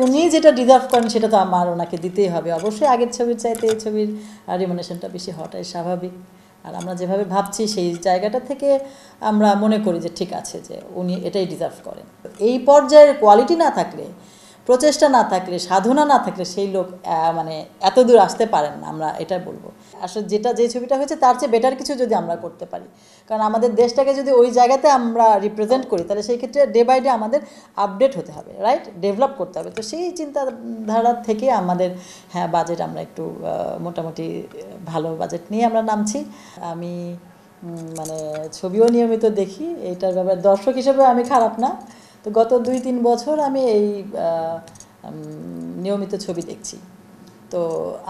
উনি যেটা ডিজার্ভ করেন সেটা তো আমার ওনাকে দিতেই হবে। অবশ্যই আগের ছবির চাইতে এই ছবির রিমুনারেশনটা বেশি হওয়াটাই স্বাভাবিক। আর আমরা যেভাবে ভাবছি সেই জায়গাটা থেকে আমরা মনে করি যে ঠিক আছে, যে উনি এটাই ডিজার্ভ করেন। এই পর্যায়ের কোয়ালিটি না থাকলে, প্রচেষ্টা না থাকলে, সাধনা না থাকলে সেই লোক মানে এত দূর আসতে পারেন না, আমরা এটাই বলবো। আসলে যে ছবিটা হয়েছে তার চেয়ে বেটার কিছু যদি আমরা করতে পারি, কারণ আমাদের দেশটাকে যদি ওই জায়গাতে আমরা রিপ্রেজেন্ট করি, তাহলে সেই ক্ষেত্রে ডে বাই ডে আমাদের আপডেট হতে হবে, রাইট, ডেভেলপ করতে হবে। তো সেই চিন্তাধারা থেকে আমাদের বাজেট আমরা একটু মোটামুটি ভালো বাজেট নিয়ে আমরা নামছি। আমি মানে ছবিও নিয়মিত দেখি, এইটার ব্যাপারে দর্শক হিসেবে আমি খারাপ না। তো গত 2-3 বছর আমি এই নিয়মিত ছবি দেখছি। তো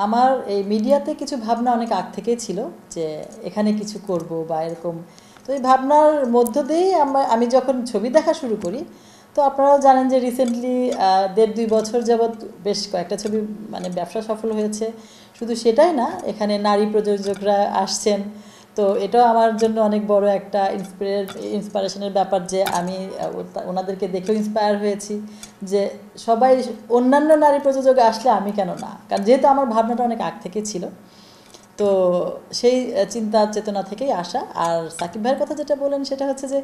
আমার এই মিডিয়াতে কিছু ভাবনা অনেক আগ থেকেই ছিল যে এখানে কিছু করব বা এরকম। তো এই ভাবনার মধ্য দিয়েই আমি যখন ছবি দেখা শুরু করি, তো আপনারাও জানেন যে রিসেন্টলি 1.5-2 বছর যাবৎ বেশ কয়েকটা ছবি মানে ব্যবসা সফল হয়েছে। শুধু সেটাই না, এখানে নারী প্রযোজকরা আসছেন। তো এটাও আমার জন্য অনেক বড় একটা ইন্সপিরেশনের ব্যাপার যে আমি ওনাদেরকে দেখেও ইন্সপায়ার হয়েছি যে সবাই অন্যান্য নারী প্রযোজক আসলে আমি কেন না, কারণ যেহেতু আমার ভাবনাটা অনেক আগ থেকে ছিল। তো সেই চিন্তা চেতনা থেকেই আসা। আর সাকিব ভাইয়ের কথা যেটা বলেন সেটা হচ্ছে যে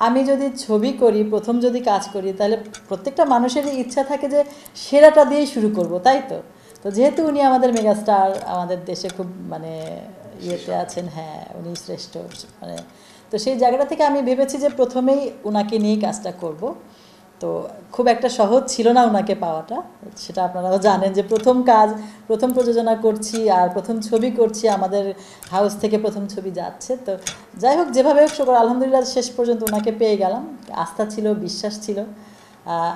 আমি যদি ছবি করি, প্রথম যদি কাজ করি, তাহলে প্রত্যেকটা মানুষেরই ইচ্ছা থাকে যে সেরাটা দিয়েই শুরু করব, তাই তো। তো যেহেতু উনি আমাদের মেগাস্টার, আমাদের দেশে খুব মানে ইয়েতে আছেন, উনি শ্রেষ্ঠ মানে, তো সেই জায়গাটা থেকে আমি ভেবেছি যে প্রথমেই ওনাকে নিয়েই কাজটা করব। তো খুব একটা সহজ ছিল না ওনাকে পাওয়াটা, সেটা আপনারাও জানেন যে প্রথম প্রযোজনা করছি আর প্রথম ছবি করছি, আমাদের হাউস থেকে প্রথম ছবি যাচ্ছে। তো যাই হোক, যেভাবে হোক শুকর আলহামদুলিল্লাহ শেষ পর্যন্ত ওনাকে পেয়ে গেলাম। আস্থা ছিল, বিশ্বাস ছিল,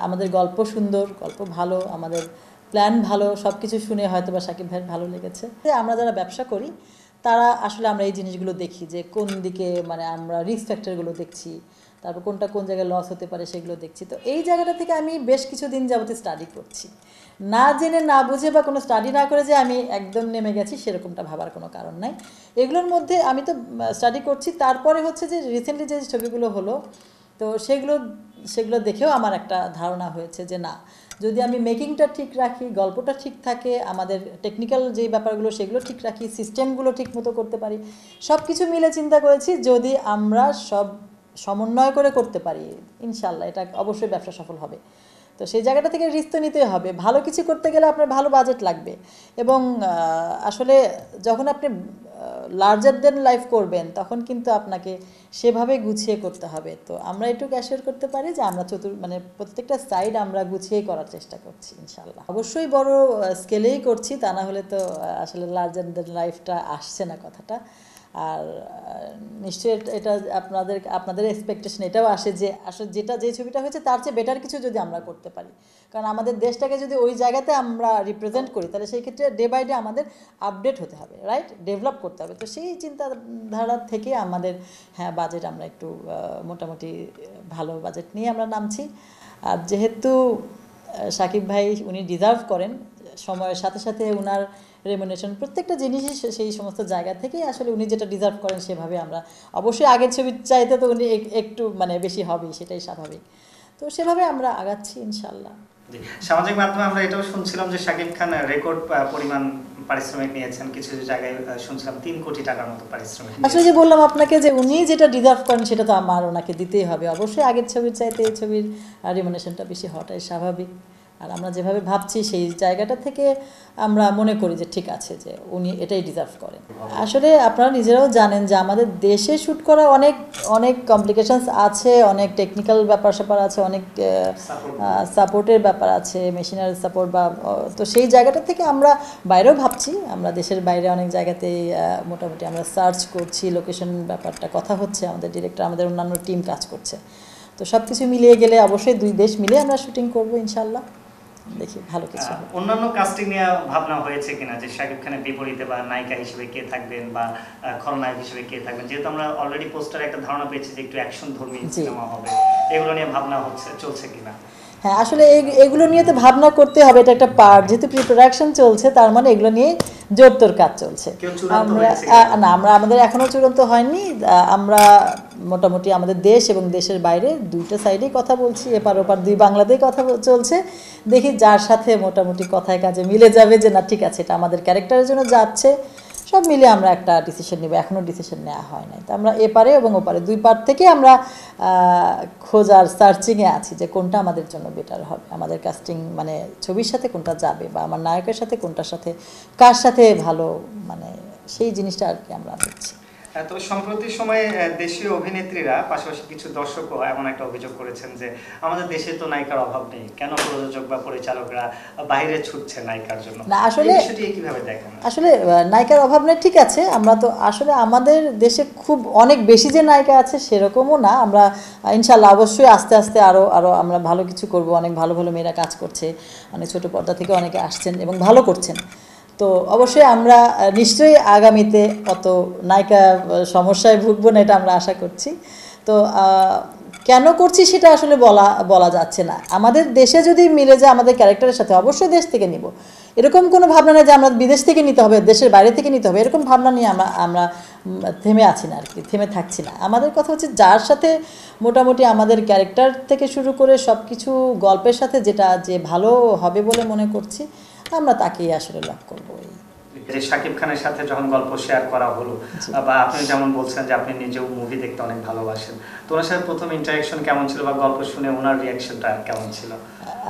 আমাদের গল্প সুন্দর, গল্প ভালো, আমাদের প্ল্যান ভালো, সব কিছু শুনে হয়তো বা সাকিব ভাইয়ের ভালো লেগেছে। আমরা যারা ব্যবসা করি তারা আসলে আমরা এই জিনিসগুলো দেখি যে কোন দিকে মানে আমরা রিস্ক ফ্যাক্টরগুলো দেখছি, তারপর কোনটা কোন জায়গায় লস হতে পারে সেগুলো দেখছি। তো এই জায়গাটা থেকে আমি বেশ কিছুদিন যাবতীয় স্টাডি করছি, না জেনে না বুঝে বা কোনো স্টাডি না করে যে আমি একদম নেমে গেছি সেরকমটা ভাবার কোনো কারণ নাই। এগুলোর মধ্যে আমি তো স্টাডি করছি, তারপরে হচ্ছে যে রিসেন্টলি যে ছবিগুলো হলো, তো সেগুলো দেখেও আমার একটা ধারণা হয়েছে যে না, যদি আমি মেকিংটা ঠিক রাখি, গল্পটা ঠিক থাকে, আমাদের টেকনিক্যাল যেই ব্যাপারগুলো সেগুলো ঠিক রাখি, সিস্টেমগুলো ঠিক মতো করতে পারি, সব কিছু মিলে চিন্তা করেছি যদি আমরা সব সমন্বয় করে করতে পারি, ইনশাল্লাহ এটা অবশ্যই ব্যবসা সফল হবে। তো সেই জায়গাটা থেকে রিস্ক তো নিতেই হবে। ভালো কিছু করতে গেলে আপনার ভালো বাজেট লাগবে, এবং আসলে যখন আপনি লার্জার দেন লাইফ করবেন তখন কিন্তু আপনাকে সেভাবে গুছিয়ে করতে হবে। তো আমরা একটু অ্যাসিওর করতে পারি যে আমরা মানে প্রত্যেকটা সাইড আমরা গুছিয়েই করার চেষ্টা করছি ইনশাল্লাহ। অবশ্যই বড় স্কেলেই করছি, তা না হলে তো আসলে লার্জার দেন লাইফটা আসছে না কথাটা। আর নিশ্চয়ই এটা আপনাদের এক্সপেকটেশন এটাও আসে যে আসলে যে ছবিটা হয়েছে তার চেয়ে বেটার কিছু যদি আমরা করতে পারি, কারণ আমাদের দেশটাকে যদি ওই জায়গাতে আমরা রিপ্রেজেন্ট করি, তাহলে সেই ক্ষেত্রে ডে বাই ডে আমাদের আপডেট হতে হবে, রাইট, ডেভেলপ করতে হবে। তো সেই চিন্তাধারা থেকে আমাদের বাজেট আমরা একটু মোটামুটি ভালো বাজেট নিয়ে আমরা নামছি। আর যেহেতু সাকিব ভাই উনি ডিজার্ভ করেন, সময়ের সাথে সাথে ওনার রেমুনারেশন প্রত্যেকটা জিনিসই সেই সমস্ত জায়গা থেকেই আসলে উনি যেটা ডিজার্ভ করেন সেভাবে আমরা অবশ্যই আগের ছবির চাইতে তো উনি একটু মানে বেশি হবেই, সেটাই স্বাভাবিক। তো সেভাবে আমরা আগাচ্ছি ইনশাল্লাহ। সামাজিক মাধ্যমে আমরা এটাও শুনছিলাম যে শাকিব খান রেকর্ড পরিমাণ পারিশ্রমিক নিয়েছেন, কিছু জায়গায় শুনছিলাম 3 কোটি টাকার মতো পারিশ্রমিক। আসলে যে বললাম আপনাকে যে উনি যেটা ডিজার্ভ করেন সেটা তো আমার ওনাকে দিতেই হবে। অবশ্যই আগের ছবির চাইতে এই ছবির রিমুনারেশনটা বেশি হওয়াটাই স্বাভাবিক। আর আমরা যেভাবে ভাবছি সেই জায়গাটা থেকে আমরা মনে করি যে ঠিক আছে, যে উনি এটাই ডিজার্ভ করেন। আসলে আপনারা নিজেরাও জানেন যে আমাদের দেশে শ্যুট করা অনেক অনেক কমপ্লিকেশনস আছে, অনেক টেকনিক্যাল ব্যাপার স্যাপার আছে, অনেক সাপোর্টের ব্যাপার আছে, মেশিনারি সাপোর্ট বা, তো সেই জায়গাটা থেকে আমরা বাইরেও ভাবছি, আমরা দেশের বাইরে অনেক জায়গাতেই মোটামুটি আমরা সার্চ করছি, লোকেশন ব্যাপারটা কথা হচ্ছে, আমাদের ডিরেক্টর, আমাদের অন্যান্য টিম কাজ করছে। তো সব কিছু মিলিয়ে গেলে অবশ্যই 2 দেশ মিলে আমরা শুটিং করবো ইনশাল্লাহ, দেখি ভালো কিছু। অন্যান্য কাস্টিং নিয়ে ভাবনা হয়েছে কিনা যে শাকিব খানের বিপরীতে বা নায়িকা হিসেবে কে থাকবেন বা খলনায়ক হিসেবে কে থাকবেন, যেহেতু আমরা অলরেডি পোস্টারে একটা ধারণা পেয়েছি যে একটু অ্যাকশন ধর্মী সিনেমা হবে, এগুলো নিয়ে ভাবনা চলছে কিনা? হ্যাঁ, আসলে এগুলো নিয়ে তো ভাবনা করতে হবে, এটা একটা পার্ট, যেহেতু প্রি প্রোডাকশন চলছে তার মানে এগুলো নিয়ে জোরতোর কাজ চলছে। কেউ চূড়ান্ত আমরা হয়েছে কিনা? না, আমাদের এখনো চূড়ান্ত হয়নি। আমরা মোটামুটি আমাদের দেশ এবং দেশের বাইরে দুইটা সাইডেই কথা বলছি, এপার ওপার দুই বাংলাতেই কথা চলছে। দেখি যার সাথে মোটামুটি কথায় কাজে মিলে যাবে যে না ঠিক আছে এটা আমাদের ক্যারেক্টারের জন্য যাচ্ছে, সব মিলে আমরা একটা ডিসিশন নেব। এখনও ডিসিশন নেওয়া হয় নাই, তো আমরা এপারে এবং ওপারে দুই পার থেকে আমরা খোঁজার সার্চিংয়ে আছি যে কোনটা আমাদের জন্য বেটার হবে, আমাদের কাস্টিং মানে ছবির সাথে কোনটা যাবে, বা আমার নায়কের সাথে কোনটার সাথে কার সাথে ভালো, মানে সেই জিনিসটা আর কি আমরা দেখছি। তো সম্প্রতি সময়ে দেশীয় অভিনেত্রীরা পাশাপাশি কিছু দর্শকও এমন একটা অভিযোগ করেছেন যে আমাদের দেশে তো নায়িকার অভাব নেই, কেন প্রযোজক বা পরিচালকরা বাইরে ছুটছে নায়িকার জন্য? না, আসলে বিষয়টি কিভাবে দেখেন? আসলে নায়িকার অভাব নেই ঠিক আছে, আমরা তো আসলে আমাদের দেশে খুব অনেক বেশি যে নায়িকা আছে সেরকমও না। আমরা ইনশাল্লাহ অবশ্যই আস্তে আস্তে আরও আরও আমরা ভালো কিছু করব। অনেক ভালো ভালো মেয়েরা কাজ করছে, অনেক ছোট পর্দা থেকে অনেকে আসছেন এবং ভালো করছেন। তো অবশ্যই আমরা নিশ্চয়ই আগামীতে অত নায়িকা সমস্যায় ভুগবো না, এটা আমরা আশা করছি। তো কেন করছি সেটা আসলে বলা যাচ্ছে না। আমাদের দেশে যদি মিলে যায় আমাদের ক্যারেক্টারের সাথে, অবশ্যই দেশ থেকে নিব, এরকম কোনো ভাবনা নেই যে আমরা বিদেশ থেকে নিতে হবে, দেশের বাইরে থেকে নিতে হবে, এরকম ভাবনা নিয়ে আমরা থেমে আছি না আর কি, থেমে থাকছি না। আমাদের কথা হচ্ছে যার সাথে মোটামুটি আমাদের ক্যারেক্টার থেকে শুরু করে সব কিছু গল্পের সাথে যেটা যে ভালো হবে বলে মনে করছি, আমরা তাকেই আসলে লক করবো। যে শাকিব খানের সাথে যখন গল্প শেয়ার করা হলো, বা আপনি যেমন বলছেন যে আপনি নিজেও মুভি দেখতে অনেক ভালোবাসেন, তো ওনার সাথে প্রথম ইন্টারাকশন কেমন ছিল বা গল্প শুনে ওনার রিয়াকশনটা কেমন ছিল?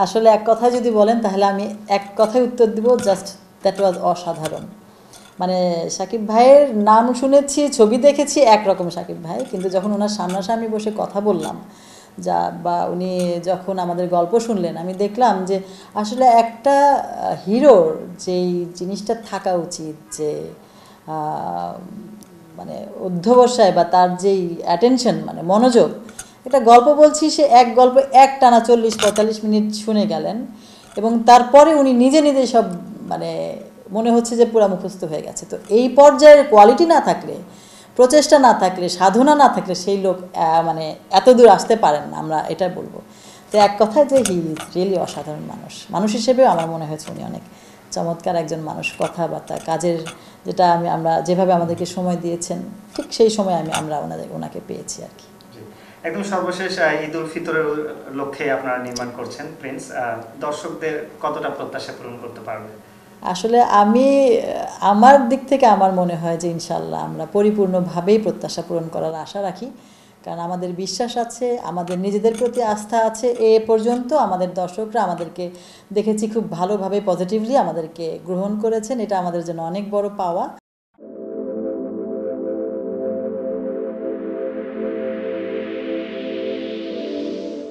আসলে এক কথায় যদি বলেন তাহলে আমি এক কথায় উত্তর দিব, জাস্ট দ্যাট ওয়াজ অসাধারণ। মানে শাকিব ভাইয়ের নাম শুনেছি, ছবি দেখেছি একরকম শাকিব ভাই, কিন্তু যখন ওনার সামনাসামনি বসে কথা বললাম বা উনি যখন আমাদের গল্প শুনলেন, আমি দেখলাম যে আসলে একটা হিরোর যেই জিনিসটা থাকা উচিত, যে মানে অধ্যবসায় বা তার যেই অ্যাটেনশন মানে মনোযোগ, একটা গল্প বলছি সে এক গল্প এক টানা 40-45 মিনিট শুনে গেলেন, এবং তারপরে উনি নিজে নিজে সব মানে মনে হচ্ছে যে পুরো মুখস্থ হয়ে গেছে। তো এই পর্যায়ের কোয়ালিটি না থাকলে, প্রচেষ্টা না থাকলে, সাধনা না থাকলে সেই লোক মানে এত দূর আসতে পারেন না, আমরা এটা বলবো। তো এক কথায় যে হি ইজ রিয়েলি অসাধারণ মানুষ হিসেবেও আমার মনে হয়েছে উনি অনেক চমৎকার একজন মানুষ। কথাবার্তা, কাজের যেটা আমরা যেভাবে আমাদেরকে সময় দিয়েছেন, ঠিক সেই সময় আমরা ওনাকে পেয়েছি আর কি। একদম সর্বশেষ, ঈদ উল ফিতরের লক্ষ্যে আপনারা নির্মাণ করছেন প্রিন্স, দর্শকদের কতটা প্রত্যাশা পূরণ করতে পারবে? আসলে আমার দিক থেকে আমার মনে হয় যে ইনশাল্লাহ আমরা পরিপূর্ণভাবেই প্রত্যাশা পূরণ করার আশা রাখি, কারণ আমাদের বিশ্বাস আছে, আমাদের নিজেদের প্রতি আস্থা আছে। এ পর্যন্ত আমাদের দর্শকরা আমাদেরকে দেখেছি খুব ভালোভাবে পজিটিভলি আমাদেরকে গ্রহণ করেছেন, এটা আমাদের জন্য অনেক বড় পাওয়া।